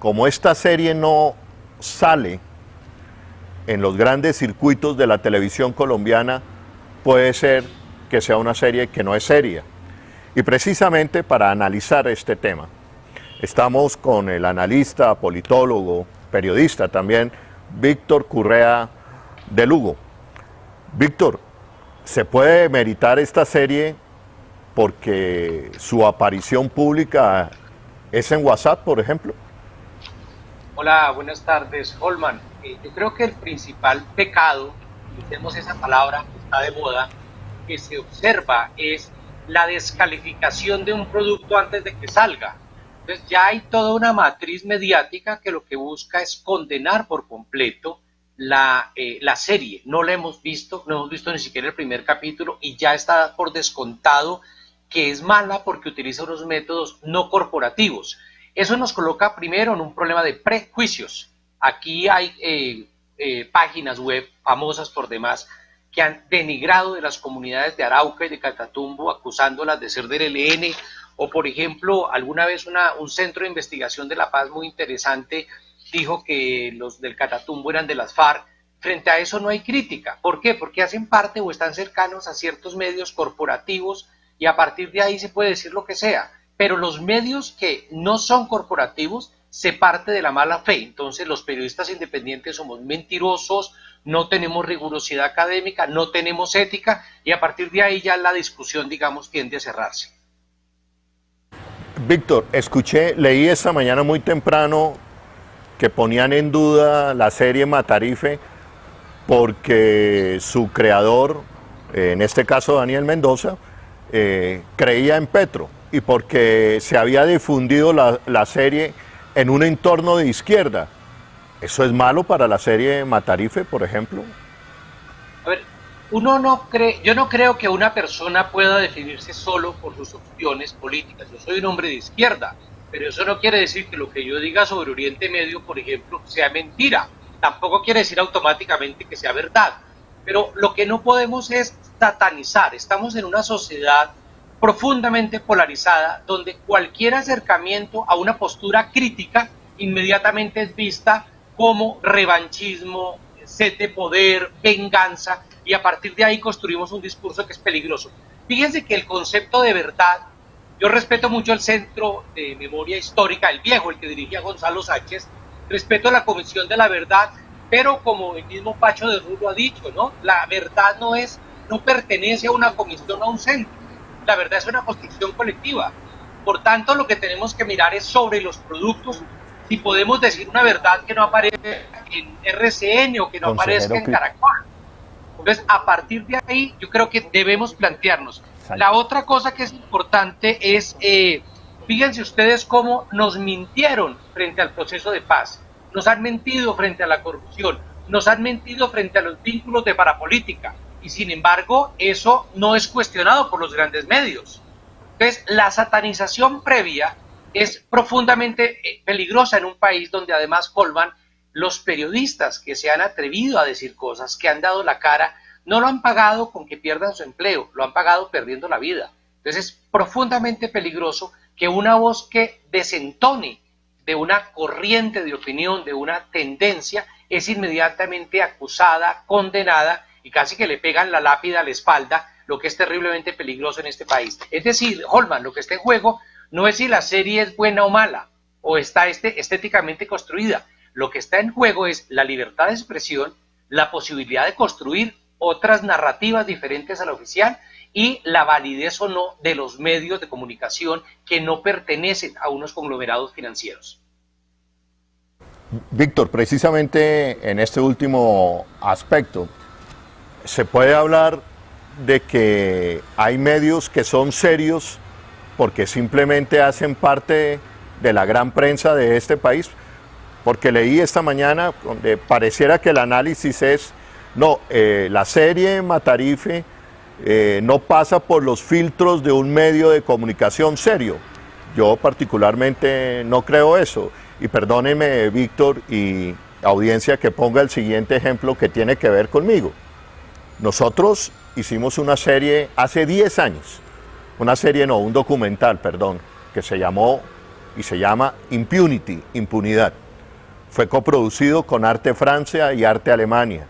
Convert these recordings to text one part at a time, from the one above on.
como esta serie no sale en los grandes circuitos de la televisión colombiana, puede ser que sea una serie que no es seria. Y precisamente para analizar este tema, estamos con el analista, politólogo, periodista también, Víctor Correa de Lugo. Víctor, ¿se puede meritar esta serie porque su aparición pública es en WhatsApp, por ejemplo? Hola, buenas tardes, Holman. Yo creo que el principal pecado, usemos esa palabra que está de moda, que se observa es la descalificación de un producto antes de que salga. Entonces ya hay toda una matriz mediática que lo que busca es condenar por completo la serie. No la hemos visto, no hemos visto ni siquiera el primer capítulo y ya está por descontado que es mala porque utiliza unos métodos no corporativos. Eso nos coloca primero en un problema de prejuicios. Aquí hay páginas web famosas por demás que han denigrado de las comunidades de Arauca y de Catatumbo, acusándolas de ser del ELN, o por ejemplo, alguna vez un centro de investigación de la paz muy interesante dijo que los del Catatumbo eran de las FARC. Frente a eso no hay crítica. ¿Por qué? Porque hacen parte o están cercanos a ciertos medios corporativos y a partir de ahí se puede decir lo que sea. Pero los medios que no son corporativos se parte de la mala fe. Entonces los periodistas independientes somos mentirosos, no tenemos rigurosidad académica, no tenemos ética y a partir de ahí ya la discusión, digamos, tiende a cerrarse. Víctor, leí esta mañana muy temprano que ponían en duda la serie Matarife porque su creador, en este caso Daniel Mendoza, creía en Petro y porque se había difundido la serie en un entorno de izquierda. ¿Eso es malo para la serie Matarife, por ejemplo? A ver, yo no creo que una persona pueda definirse solo por sus opciones políticas. Yo soy un hombre de izquierda, pero eso no quiere decir que lo que yo diga sobre Oriente Medio, por ejemplo, sea mentira. Tampoco quiere decir automáticamente que sea verdad. Pero lo que no podemos es satanizar. Estamos en una sociedad profundamente polarizada, donde cualquier acercamiento a una postura crítica inmediatamente es vista como revanchismo, sed de poder, venganza, y a partir de ahí construimos un discurso que es peligroso. Fíjense que el concepto de verdad, yo respeto mucho el Centro de Memoria Histórica, el viejo, el que dirigía Gonzalo Sánchez, respeto la Comisión de la Verdad, pero como el mismo Pacho de Rulo ha dicho, ¿no? La verdad no pertenece a una comisión o a un centro. La verdad es una construcción colectiva. Por tanto, lo que tenemos que mirar es sobre los productos, si podemos decir una verdad que no aparece en RCN o que no aparezca en Caracol. Entonces, a partir de ahí, yo creo que debemos plantearnos. La otra cosa que es importante es, fíjense ustedes cómo nos mintieron frente al proceso de paz, nos han mentido frente a la corrupción, nos han mentido frente a los vínculos de parapolítica, y sin embargo, eso no es cuestionado por los grandes medios. Entonces, la satanización previa es profundamente peligrosa en un país donde además, Colman, los periodistas que se han atrevido a decir cosas, que han dado la cara, no lo han pagado con que pierdan su empleo, lo han pagado perdiendo la vida. Entonces es profundamente peligroso que una voz que desentone de una corriente de opinión, de una tendencia, es inmediatamente acusada, condenada y casi que le pegan la lápida a la espalda, lo que es terriblemente peligroso en este país. Es decir, Holman, lo que está en juego no es si la serie es buena o mala, o está estéticamente construida. Lo que está en juego es la libertad de expresión, la posibilidad de construir otras narrativas diferentes a la oficial y la validez o no de los medios de comunicación que no pertenecen a unos conglomerados financieros. Víctor, precisamente en este último aspecto, se puede hablar de que hay medios que son serios porque simplemente hacen parte de la gran prensa de este país, porque leí esta mañana donde pareciera que el análisis es, no, la serie Matarife no pasa por los filtros de un medio de comunicación serio. Yo particularmente no creo eso. Y perdóneme, Víctor y audiencia, que ponga el siguiente ejemplo que tiene que ver conmigo. Nosotros hicimos una serie hace 10 años, un documental, perdón, que se llamó y se llama Impunity, impunidad. Fue coproducido con Arte Francia y Arte Alemania,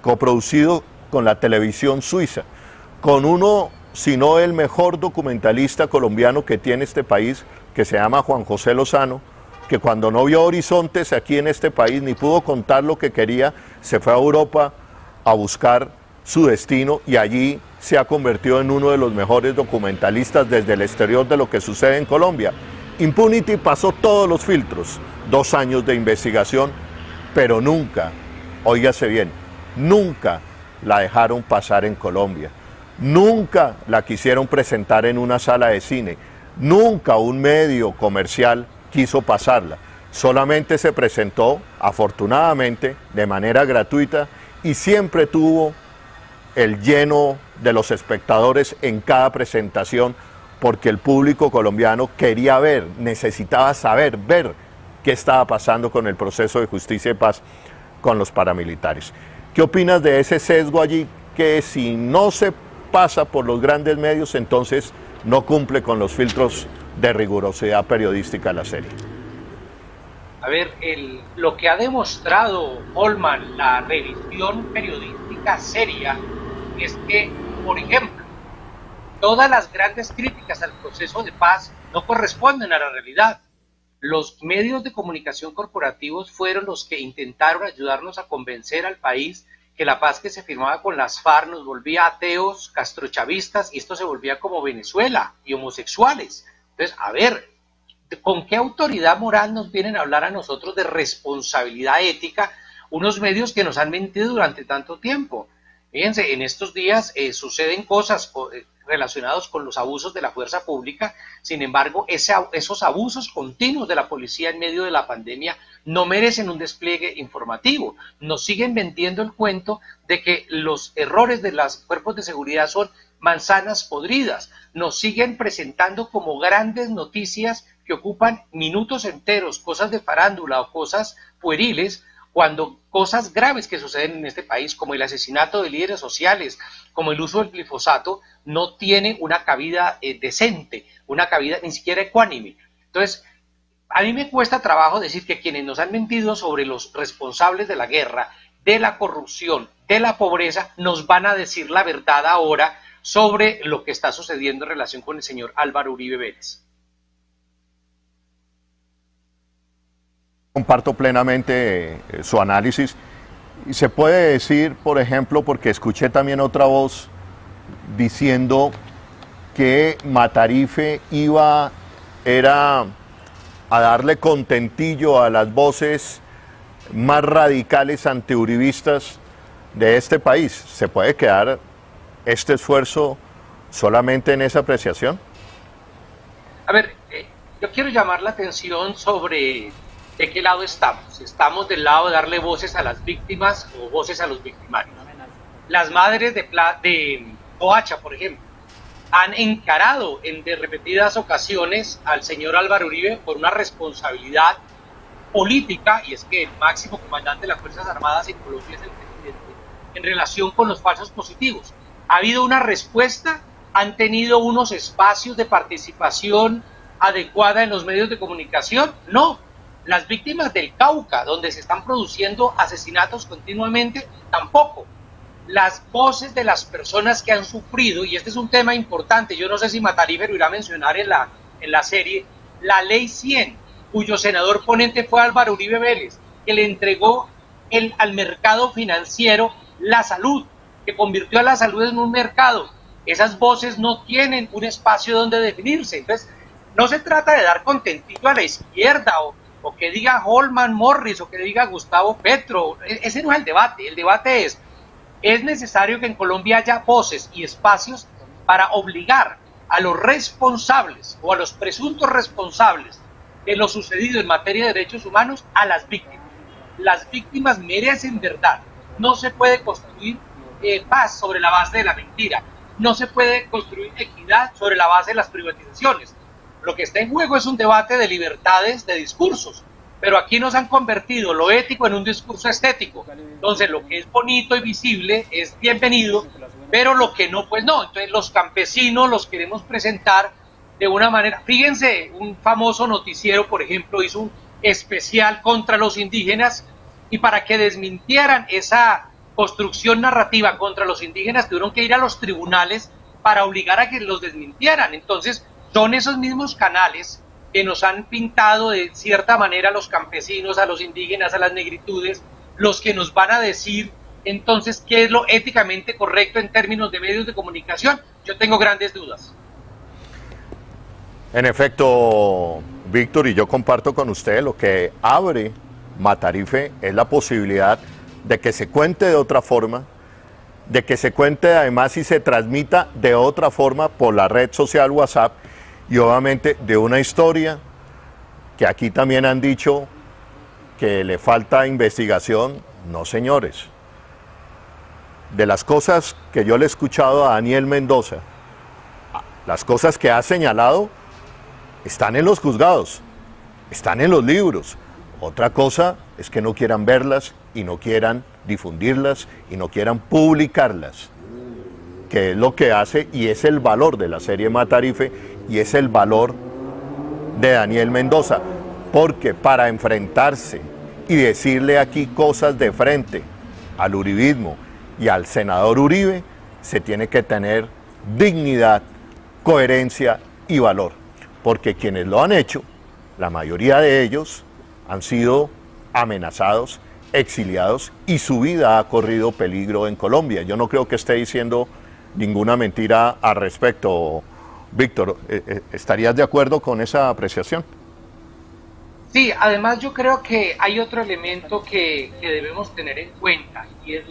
coproducido con la televisión suiza, con uno, si no el mejor documentalista colombiano que tiene este país, que se llama Juan José Lozano, que cuando no vio horizontes aquí en este país, ni pudo contar lo que quería, se fue a Europa a buscar su destino y allí se ha convertido en uno de los mejores documentalistas desde el exterior de lo que sucede en Colombia. Impunity pasó todos los filtros, 2 años de investigación, pero nunca, óigase bien, nunca la dejaron pasar en Colombia, nunca la quisieron presentar en una sala de cine, nunca un medio comercial quiso pasarla, solamente se presentó, afortunadamente, de manera gratuita y siempre tuvo el lleno de los espectadores en cada presentación, porque el público colombiano quería ver, necesitaba saber, ver qué estaba pasando con el proceso de justicia y paz con los paramilitares. ¿Qué opinas de ese sesgo allí, que si no se pasa por los grandes medios, entonces no cumple con los filtros de rigurosidad periodística la serie? A ver, lo que ha demostrado Holman, la revisión periodística seria, es que, por ejemplo, todas las grandes críticas al proceso de paz no corresponden a la realidad. Los medios de comunicación corporativos fueron los que intentaron ayudarnos a convencer al país que la paz que se firmaba con las FARC nos volvía ateos, castrochavistas, y esto se volvía como Venezuela, y homosexuales. Entonces, a ver, ¿con qué autoridad moral nos vienen a hablar a nosotros de responsabilidad ética unos medios que nos han mentido durante tanto tiempo? Fíjense, en estos días suceden cosas relacionadas con los abusos de la fuerza pública. Sin embargo, esos abusos continuos de la policía en medio de la pandemia no merecen un despliegue informativo. Nos siguen vendiendo el cuento de que los errores de los cuerpos de seguridad son manzanas podridas. Nos siguen presentando como grandes noticias que ocupan minutos enteros, cosas de farándula o cosas pueriles, cuando cosas graves que suceden en este país, como el asesinato de líderes sociales, como el uso del glifosato, no tiene una cabida decente, una cabida ni siquiera ecuánime. Entonces, a mí me cuesta trabajo decir que quienes nos han mentido sobre los responsables de la guerra, de la corrupción, de la pobreza, nos van a decir la verdad ahora sobre lo que está sucediendo en relación con el señor Álvaro Uribe Vélez. Comparto plenamente su análisis. Y se puede decir, por ejemplo, porque escuché también otra voz diciendo que Matarife era a darle contentillo a las voces más radicales antiuribistas de este país. ¿Se puede quedar este esfuerzo solamente en esa apreciación? A ver, yo quiero llamar la atención sobre de qué lado estamos. ¿Estamos del lado de darle voces a las víctimas o voces a los victimarios? Las madres de Oacha, por ejemplo, han encarado de repetidas ocasiones al señor Álvaro Uribe por una responsabilidad política, y es que el máximo comandante de las Fuerzas Armadas en Colombia es el presidente, en relación con los falsos positivos. ¿Ha habido una respuesta? ¿Han tenido unos espacios de participación adecuada en los medios de comunicación? No. Las víctimas del Cauca, donde se están produciendo asesinatos continuamente, tampoco. Las voces de las personas que han sufrido, y este es un tema importante, yo no sé si Matarife lo irá a mencionar en la serie, la Ley 100, cuyo senador ponente fue Álvaro Uribe Vélez, que le entregó al mercado financiero la salud, que convirtió a la salud en un mercado. Esas voces no tienen un espacio donde definirse. Entonces, no se trata de dar contentillo a la izquierda o que diga Holman Morris o que diga Gustavo Petro. Ese no es el debate es necesario que en Colombia haya voces y espacios para obligar a los responsables o a los presuntos responsables de lo sucedido en materia de derechos humanos a las víctimas. Las víctimas merecen verdad. No se puede construir paz sobre la base de la mentira. No se puede construir equidad sobre la base de las privatizaciones. Lo que está en juego es un debate de libertades de discursos, pero aquí nos han convertido lo ético en un discurso estético. Entonces, lo que es bonito y visible es bienvenido, pero lo que no, pues no. Entonces, los campesinos los queremos presentar de una manera. Fíjense, un famoso noticiero, por ejemplo, hizo un especial contra los indígenas, y para que desmintieran esa construcción narrativa contra los indígenas tuvieron que ir a los tribunales para obligar a que los desmintieran. Entonces son esos mismos canales que nos han pintado de cierta manera a los campesinos, a los indígenas, a las negritudes, los que nos van a decir entonces qué es lo éticamente correcto en términos de medios de comunicación. Yo tengo grandes dudas. En efecto, Víctor, y yo comparto con usted, lo que abre Matarife es la posibilidad de que se cuente de otra forma, de que se cuente además y se transmita de otra forma por la red social WhatsApp, y obviamente de una historia que aquí también han dicho que le falta investigación. No, señores. De las cosas que yo le he escuchado a Daniel Mendoza, las cosas que ha señalado están en los juzgados, están en los libros. Otra cosa es que no quieran verlas y no quieran difundirlas y no quieran publicarlas, que es lo que hace y es el valor de la serie Matarife y es el valor de Daniel Mendoza, porque para enfrentarse y decirle aquí cosas de frente al uribismo y al senador Uribe, se tiene que tener dignidad, coherencia y valor, porque quienes lo han hecho, la mayoría de ellos han sido amenazados, exiliados, y su vida ha corrido peligro en Colombia. Yo no creo que esté diciendo ninguna mentira al respecto. Víctor, ¿estarías de acuerdo con esa apreciación? Sí, además yo creo que hay otro elemento que debemos tener en cuenta, y es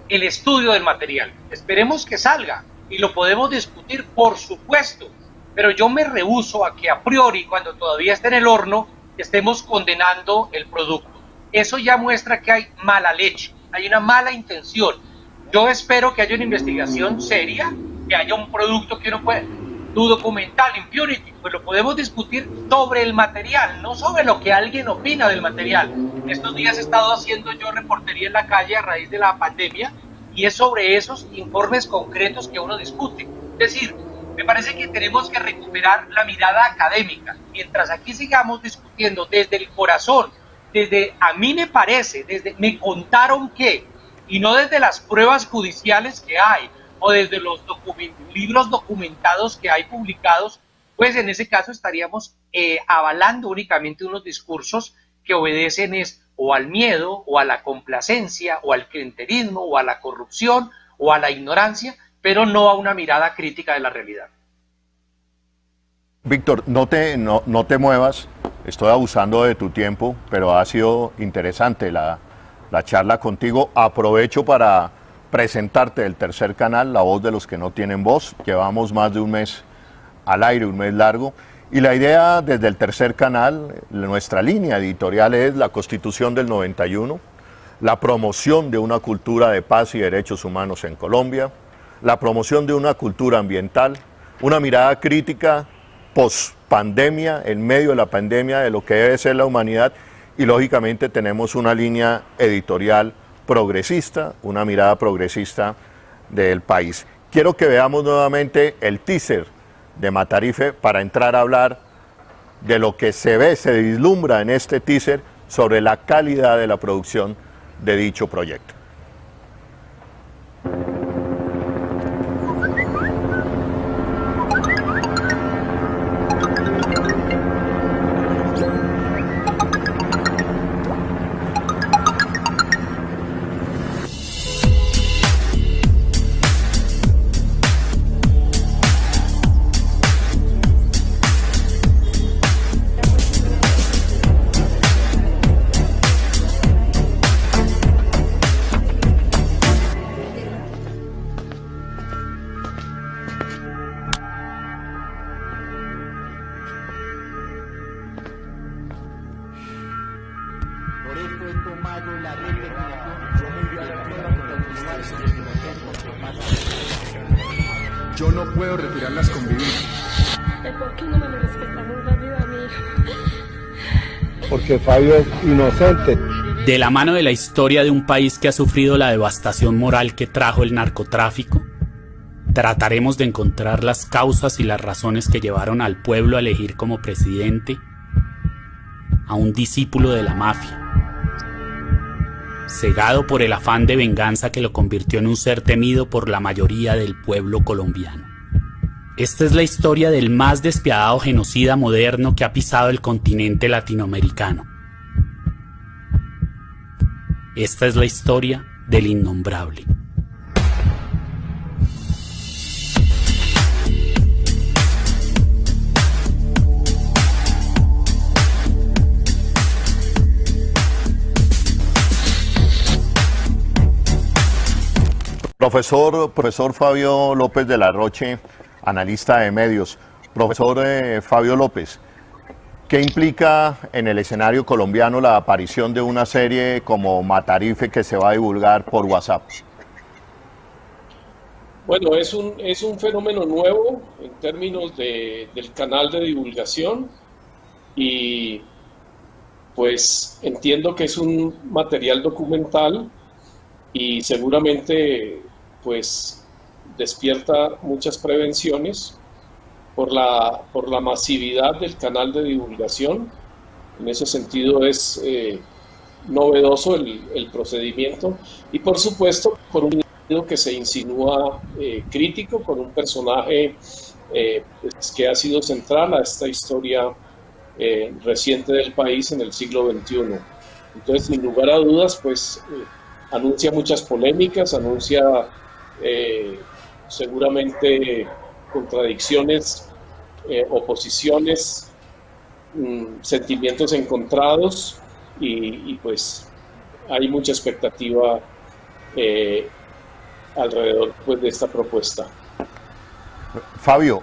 el estudio del material. Esperemos que salga y lo podemos discutir, por supuesto, pero yo me rehúso a que a priori, cuando todavía está en el horno, estemos condenando el producto. Eso ya muestra que hay mala leche, hay una mala intención. Yo espero que haya una investigación seria, que haya un producto que uno puede, tu documental Impunity, pues lo podemos discutir sobre el material, no sobre lo que alguien opina del material. Estos días he estado haciendo yo reportería en la calle a raíz de la pandemia, y es sobre esos informes concretos que uno discute. Es decir, me parece que tenemos que recuperar la mirada académica. Mientras aquí sigamos discutiendo desde el corazón, desde a mí me parece, desde me contaron que, y no desde las pruebas judiciales que hay, o desde los libros documentados que hay publicados, pues en ese caso estaríamos avalando únicamente unos discursos que obedecen o al miedo, o a la complacencia, o al clientelismo, o a la corrupción, o a la ignorancia, pero no a una mirada crítica de la realidad. Víctor, no te muevas, estoy abusando de tu tiempo, pero ha sido interesante la charla contigo. Aprovecho para presentarte el tercer canal, La Voz de los que no tienen voz. Llevamos más de un mes al aire, un mes largo, y la idea desde el tercer canal, nuestra línea editorial es la Constitución del 91, la promoción de una cultura de paz y derechos humanos en Colombia, la promoción de una cultura ambiental, una mirada crítica post-pandemia, en medio de la pandemia, de lo que debe ser la humanidad, y lógicamente tenemos una línea editorial progresista, una mirada progresista del país. Quiero que veamos nuevamente el teaser de Matarife para entrar a hablar de lo que se ve, se vislumbra en este teaser sobre la calidad de la producción de dicho proyecto. Yo no puedo retirarlas con vida. ¿Por qué no me lo respetaron la vida mía? Porque Fabio es inocente. De la mano de la historia de un país que ha sufrido la devastación moral que trajo el narcotráfico, Trataremos de encontrar las causas y las razones que llevaron al pueblo a elegir como presidente a un discípulo de la mafia, cegado por el afán de venganza que lo convirtió en un ser temido por la mayoría del pueblo colombiano. Esta es la historia del más despiadado genocida moderno que ha pisado el continente latinoamericano. Esta es la historia del innombrable. Profesor Fabio López de la Roche, analista de medios. Profesor Fabio López, ¿qué implica en el escenario colombiano la aparición de una serie como Matarife que se va a divulgar por WhatsApp? Bueno, es un fenómeno nuevo en términos del canal de divulgación y pues entiendo que es un material documental y seguramente pues despierta muchas prevenciones por la masividad del canal de divulgación. En ese sentido es novedoso el procedimiento y por supuesto por un video que se insinúa crítico con un personaje pues, que ha sido central a esta historia reciente del país en el siglo XXI. Entonces, sin lugar a dudas, pues anuncia muchas polémicas, anuncia seguramente contradicciones, oposiciones, sentimientos encontrados y pues hay mucha expectativa alrededor pues, de esta propuesta. Fabio,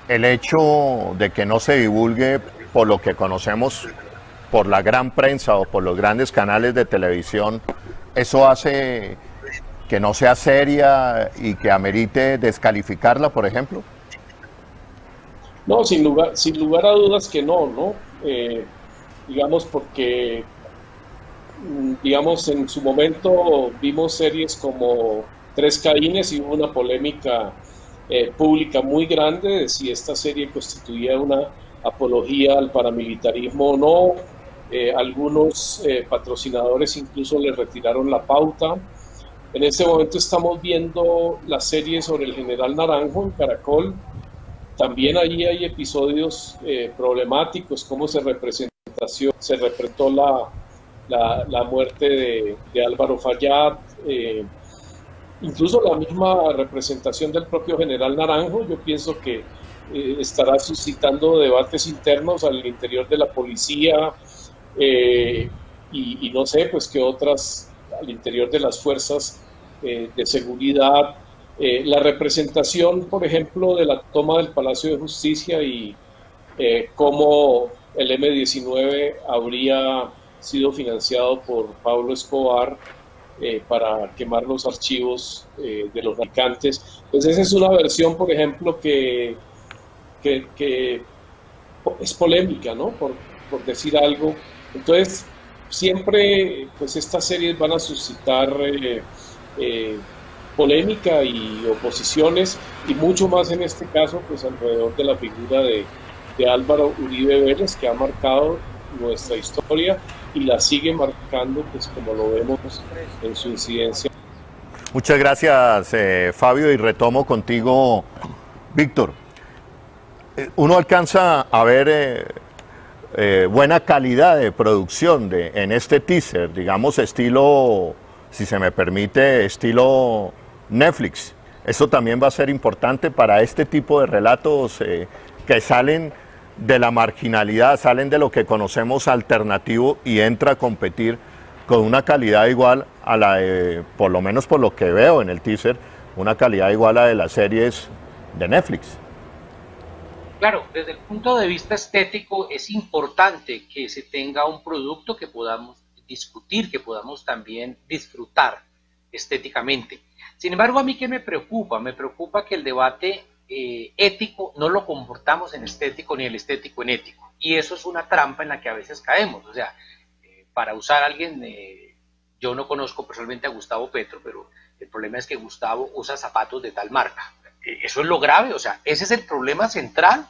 el hecho de que no se divulgue por lo que conocemos por la gran prensa o por los grandes canales de televisión, ¿eso hace que no sea seria y que amerite descalificarla, por ejemplo? No, sin lugar a dudas que no. Digamos porque, digamos, en su momento vimos series como Tres Caínes y hubo una polémica pública muy grande de si esta serie constituía una apología al paramilitarismo o no. Algunos patrocinadores incluso le retiraron la pauta. En este momento estamos viendo la serie sobre el General Naranjo en Caracol. También allí hay episodios problemáticos, cómo se representó la muerte de Álvaro Fayad, incluso la misma representación del propio General Naranjo. Yo pienso que estará suscitando debates internos al interior de la policía y no sé, pues que otras al interior de las fuerzas de seguridad. La representación, por ejemplo, de la toma del Palacio de Justicia y cómo el M-19 habría sido financiado por Pablo Escobar para quemar los archivos de los traficantes. Pues esa es una versión, por ejemplo, que es polémica, ¿no? Por decir algo. Entonces, siempre pues estas series van a suscitar polémica y oposiciones, y mucho más en este caso pues alrededor de la figura de Álvaro Uribe Vélez, que ha marcado nuestra historia y la sigue marcando, pues como lo vemos en su incidencia. Muchas gracias, Fabio, y retomo contigo, Víctor. Uno alcanza a ver buena calidad de producción en este teaser, digamos estilo, si se me permite, estilo Netflix. Eso también va a ser importante para este tipo de relatos que salen de la marginalidad, salen de lo que conocemos alternativo y entra a competir con una calidad igual a la de, por lo menos por lo que veo en el teaser, una calidad igual a la de las series de Netflix. Claro, desde el punto de vista estético es importante que se tenga un producto que podamos discutir, que podamos también disfrutar estéticamente. Sin embargo, a mí ¿qué me preocupa? Me preocupa que el debate ético no lo comportamos en estético ni el estético en ético. Y eso es una trampa en la que a veces caemos. O sea, para usar a alguien, yo no conozco personalmente a Gustavo Petro, pero el problema es que Gustavo usa zapatos de tal marca. Eso es lo grave, o sea, ese es el problema central.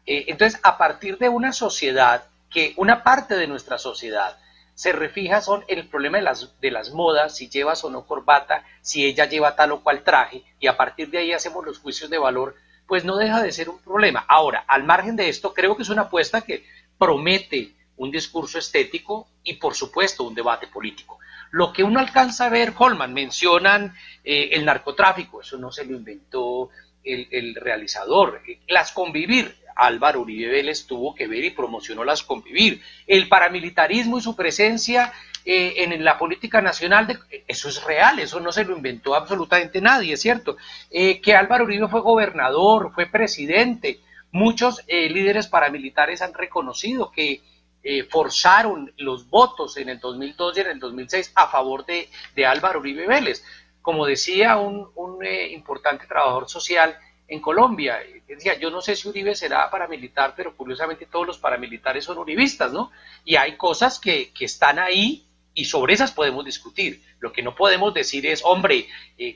Entonces, a partir de una sociedad, que una parte de nuestra sociedad se refija son en el problema de las modas, si llevas o no corbata, si ella lleva tal o cual traje, y a partir de ahí hacemos los juicios de valor, pues no deja de ser un problema. Ahora, al margen de esto, creo que es una apuesta que promete un discurso estético y, por supuesto, un debate político. Lo que uno alcanza a ver, Holman, mencionan el narcotráfico, eso no se lo inventó el realizador, las convivir, Álvaro Uribe Vélez tuvo que ver y promocionó las convivir, el paramilitarismo y su presencia en la política nacional, eso es real, eso no se lo inventó absolutamente nadie, es cierto, que Álvaro Uribe fue gobernador, fue presidente, muchos líderes paramilitares han reconocido que forzaron los votos en el 2002 y en el 2006 a favor de Álvaro Uribe Vélez. Como decía un importante trabajador social en Colombia, decía, yo no sé si Uribe será paramilitar, pero curiosamente todos los paramilitares son uribistas, ¿no? Y hay cosas que están ahí y sobre esas podemos discutir. Lo que no podemos decir es, hombre,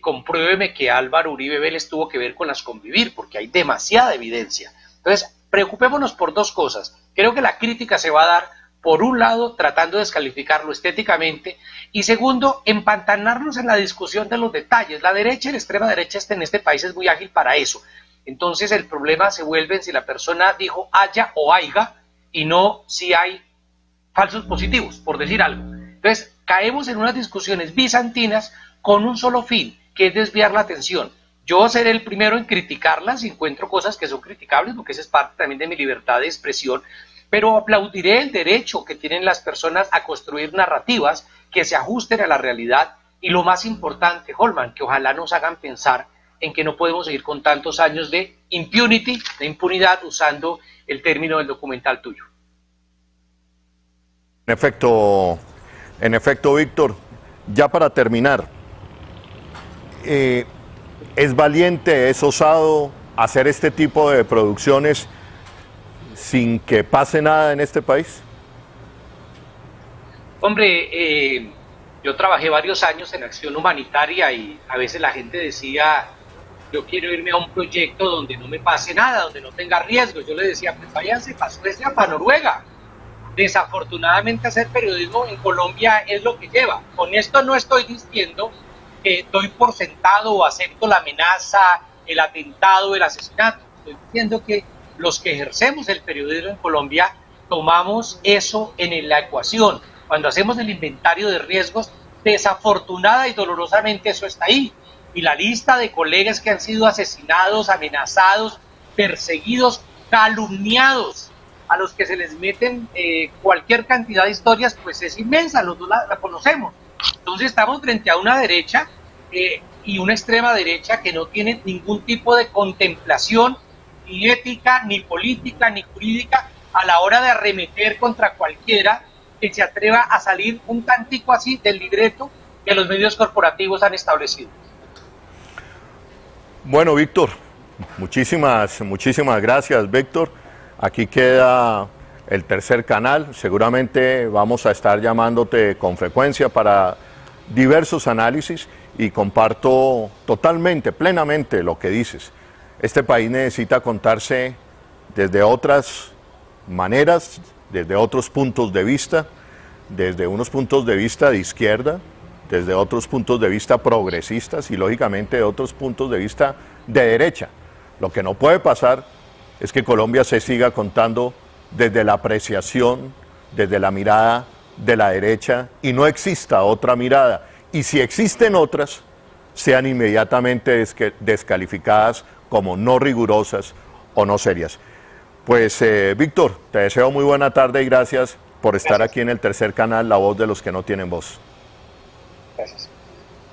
compruébeme que Álvaro Uribe Vélez tuvo que ver con las convivir, porque hay demasiada evidencia. Entonces, preocupémonos por dos cosas. Creo que la crítica se va a dar, por un lado, tratando de descalificarlo estéticamente, y segundo, empantanarnos en la discusión de los detalles. La derecha y la extrema derecha en este país es muy ágil para eso. Entonces el problema se vuelve en si la persona dijo haya o haiga, y no si hay falsos positivos, por decir algo. Entonces caemos en unas discusiones bizantinas con un solo fin, que es desviar la atención. Yo seré el primero en criticarlas si encuentro cosas que son criticables, porque esa es parte también de mi libertad de expresión, pero aplaudiré el derecho que tienen las personas a construir narrativas que se ajusten a la realidad, y lo más importante, Holman, que ojalá nos hagan pensar en que no podemos seguir con tantos años de impunity, de impunidad, usando el término del documental tuyo. En efecto, Víctor, ya para terminar, ¿es valiente, es osado hacer este tipo de producciones sin que pase nada en este país? Hombre, yo trabajé varios años en acción humanitaria y a veces la gente decía, yo quiero irme a un proyecto donde no me pase nada, donde no tenga riesgo. Yo le decía, pues váyanse para Suecia, para Noruega. Desafortunadamente hacer periodismo en Colombia es lo que lleva. Con esto no estoy diciendo que doy por sentado o acepto la amenaza, el atentado, el asesinato. Estoy diciendo que los que ejercemos el periodismo en Colombia tomamos eso en la ecuación. Cuando hacemos el inventario de riesgos, desafortunada y dolorosamente eso está ahí. Y la lista de colegas que han sido asesinados, amenazados, perseguidos, calumniados, a los que se les meten cualquier cantidad de historias, pues es inmensa, los dos la conocemos. Entonces estamos frente a una derecha y una extrema derecha que no tiene ningún tipo de contemplación, ni ética, ni política, ni jurídica, a la hora de arremeter contra cualquiera que se atreva a salir un tantico así del libreto que los medios corporativos han establecido. Bueno, Víctor, muchísimas gracias, Víctor. Aquí queda el tercer canal. Seguramente vamos a estar llamándote con frecuencia para diversos análisis y comparto totalmente, plenamente lo que dices. Este país necesita contarse desde otras maneras, desde otros puntos de vista, desde unos puntos de vista de izquierda, desde otros puntos de vista progresistas y lógicamente de otros puntos de vista de derecha. Lo que no puede pasar es que Colombia se siga contando desde la apreciación, desde la mirada de la derecha y no exista otra mirada. Y si existen otras, sean inmediatamente descalificadas como no rigurosas o no serias. Pues Víctor, te deseo muy buena tarde y gracias por estar aquí en el tercer canal, La Voz de los que no tienen voz. Gracias.